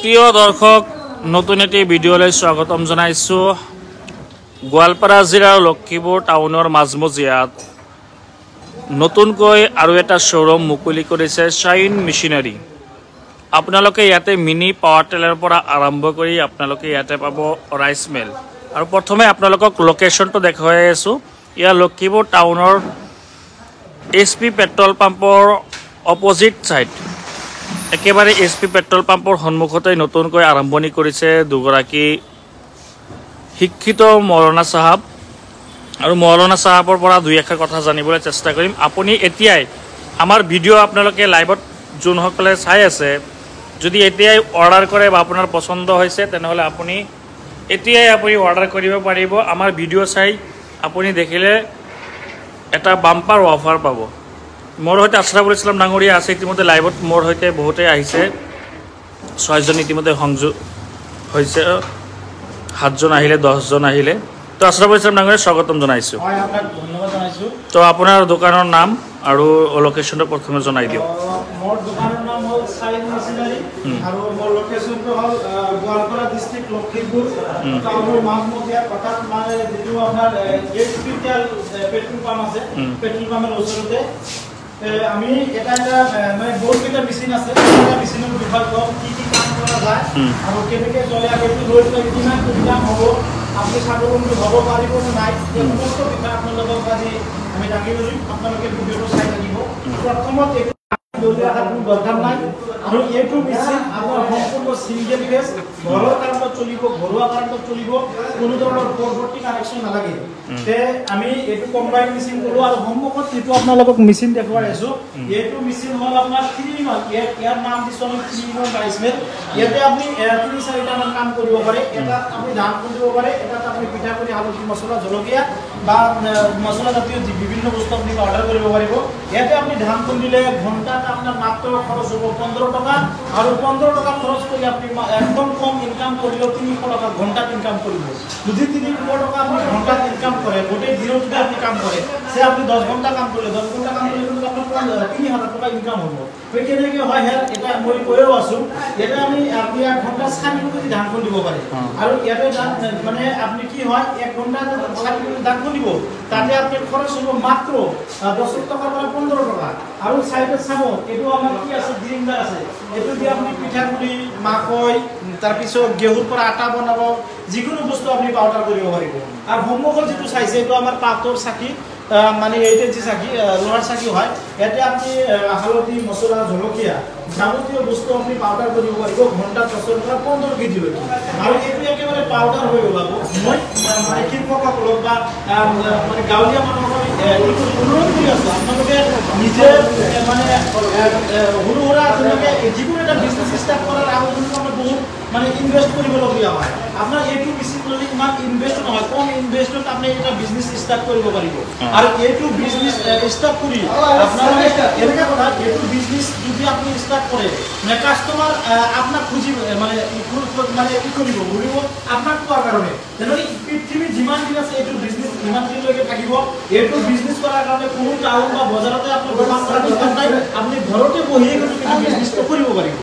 প্ৰিয় দৰ্শক নতুন একটি ভিডিওলৈ স্বাগতম জানাইছো। গোৱালপাৰা জিলাৰ লক্ষীপুৰ টাউনৰ মাজমজিয়াত নতুনকৈ আৰু এটা শ্বৰুম মুকলি কৰিছে শ্বাইন মেচিনাৰী। আপোনালোকে ইয়াতে মিনি পাৱাৰ টেলাৰৰ পৰা আৰম্ভ কৰি আপোনালোকে ইয়াতে পাব ৰাইচ মিল। আৰু প্ৰথমে আপোনালোকক লোকেশ্যনটো দেখাই আছো। ইয়াৰ লক্ষীপুৰ টাউনৰ এছপি পেট্ৰল পাম্পৰ অপজিট সাইড, একেবাৰে এছপি পেট্ৰল পাম্পৰ সন্মুখতে নতুনকৈ আৰম্ভণি কৰিছে দুগৰাকী শিক্ষিত মৌলানা সাহাব। আৰু মৌলানা সাহাবৰ পৰা দুই এষাৰ কথা জানিবলৈ চেষ্টা কৰিম। আপুনি এতিয়াই আমাৰ ভিডিঅ' আপোনালোকে লাইভত যোনসকলে চাই আছে, যদি এতিয়াই অৰ্ডাৰ কৰে বা আপোনাৰ পচন্দ হৈছে তেনেহ'লে আপুনি এতিয়াই অৰ্ডাৰ কৰিব পাৰিব। আমাৰ ভিডিঅ' চাই আপুনি দেখিলে এটা বাম্পাৰ অফাৰ পাব। মোৰ সৈতে আছৰাফুল ইছলাম ডাঙৰীয়া আছে ইতিমধ্যে লাইভত। মোৰ সৈতে বহুতেই আহিছে, 6জন ইতিমধ্যে সংযোগ হৈছে, 7জন আহিলে, 10জন আহিলে। তো আছৰাফুল ইছলাম ডাঙৰীয়া স্বাগতম জনাইছোঁ। ধন্যবাদ জানাইছোঁ। তো আপোনাৰ দোকানৰ নাম আৰু লোকেশ্যনটো প্ৰথমে জনাই দিয়ক। মোৰ দোকানৰ নাম হ'ল শ্বাইন মেচিনাৰী আৰু মোৰ লোকেশ্যনটো হ'ল গোৱালপাৰা ডিষ্ট্ৰিক্ট লক্ষীপুৰ টাউনৰ মাজমজিয়াত, অৰ্থাৎ মানে যিটো আপোনাৰ এছপিটেল পেট্ৰল পাম্প আছে, পেট্ৰল পাম্পৰ ওচৰতে আমি এটা মানে বহুতকেইটা মেচিন আছে। এটা মেচিনৰ বিষয়ে কম কি কি কাম কৰা যায় আৰু কেনেকৈ চলে, সেইটো লৈ পেলাই কিমান সুবিধা হ'ব, আপুনি স্বাৱলম্বী হ'ব পাৰিব নে নাই, এই সমস্ত বিষয়ে আপোনালোকক আজি আমি দাঙি ধৰিম। আপোনালোকে ভিডিঅ'টো চাই থাকিব। প্ৰথমত এইটো কোনো দৰকাৰ নাই আৰু এইটো মেচিন আপোনাৰ সম্পূৰ্ণ ছিংগেল ফেজ, ঘৰৰ কাৰেণ্টত চলিব, ঘৰুৱা কাৰেণ্টত চলিব, কোনো ধৰণৰ পৰৱৰ্তী কানেকশ্যন নালাগে। তে আমি এইটো কম্বাইন মেচিন কৰোঁ। আৰু সন্মুখত যিটো আপোনালোকক মেচিন দেখুৱাই আছোঁ, এইটো মেচিন হ'ল আপোনাৰ 3-in-1। ইয়াৰ নাম দিছোঁ আমি 3-in-1 ৰাইচ মিল। ইয়াতে আপুনি 3-4টামান কাম কৰিব পাৰে। এটাত আপুনি ধান খুন্দিব পাৰে, এটাত আপুনি পিঠাগুড়ি, হালধি, মছলা, জলকীয়া বা মছলা জাতীয় বিভিন্ন বস্তু আপুনি অৰ্ডাৰ কৰিব পাৰিব। ইয়াতে আপুনি ধান খুন্দিলে ঘণ্টাত আপনার মাত্র খরচ হব 15 টাকা। আর 15 টাকা খরচ করে আপনি একদম কম ইনকাম করলেও 300 টাকা ঘন্টা ইনকাম করব। যদি 300 টাকা আপনি ঘন্টা ইনকাম করে, গোটেই দিনত যদি আপনি কাম করে, সে আপনি 10 ঘন্টা কাম করলে 10 ঘন্টা কাম করলে কিন্তু আপনার 3000 টাকা ইনকাম হব। কেনেকৈ হয় হ্যাঁ, এটা মই কৈও আছোঁ। এটা আপনি 1 ঘন্টা 4 মিনিট ধান খুন্দিব পাৰে। আৰু ইয়াতে মানে আপনি কি হয়, 1 ঘন্টা 4 মিনিট ধান খুন্দিব, তাতে আপনার খরচ হব মাত্র 10 টাকা পৰা 15 টাকা। আৰু সাইডে চাব, এইটো আমাৰ কি আছে, গ্ৰিণ্ডাৰ আছে। এইটো দিয়ে আপুনি পিঠাগুড়ি, মাকৈ, তাৰপিছত গেহুৰ পৰা আটা বনাব, যিকোনো বস্তু আপুনি পাউডাৰ কৰিব পাৰিব। আৰু সন্মুখত যিটো চাইছে, এইটো আমাৰ পাতৰ চাকি, মানে এইটো যি চাকি, লোহাৰ চাকি হয়। ইয়াতে আপুনি হালধি, মছলা, জলকীয়া যাৱতীয় বস্তু আপুনি পাউডাৰ কৰিব পাৰিব ঘণ্টাত 10 পৰা 15 কেজিলৈকে। আৰু এইটো একেবাৰে পাউডাৰ হৈ ওলাব। মই মানে কৃষকসকলক বা মানে গাঁৱলীয়া মানুহক অনুৰোধ কৰি আছোঁ, আপোনালোকে নিজে মানে সৰু সুৰা যেনেকৈ যিকোনো এটা বিজনেছ ষ্টাৰ্ট কৰাৰ আগত আমাৰ বহুত মানে ইনভেষ্ট কৰিবলগীয়া হয়। আপোনাৰ এইটো মেচিন যদি ইমান ইনভেষ্ট নহয়, কম ইনভেষ্টত আপুনি এটা বিজনেছ ষ্টাৰ্ট কৰিব পাৰিব। আৰু এইটো বিজনেছ ষ্টাৰ্ট কৰি আপোনাৰ এনেকুৱা কথা, এইটো বিজনেছ যদি আপুনি ষ্টাৰ্ট কৰে, মানে কাষ্টমাৰ আপোনাক খুঁজি মানে কি কৰিব, ঘূৰিব আপোনাক পোৱাৰ কাৰণে। তেনেহ'লে পৃথিৱীত যিমান দিন আছে এইটো বিজনেছ ইমান দিনলৈকে থাকিব। এইটো বিজনেছ কৰাৰ কাৰণে কোনো টাউন বা বজাৰতে আপোনাৰ দোকান কৰা দৰকাৰ নাই। আপুনি ঘৰতে বহিয়ে কিন্তু বিজনেছটো কৰিব পাৰিব।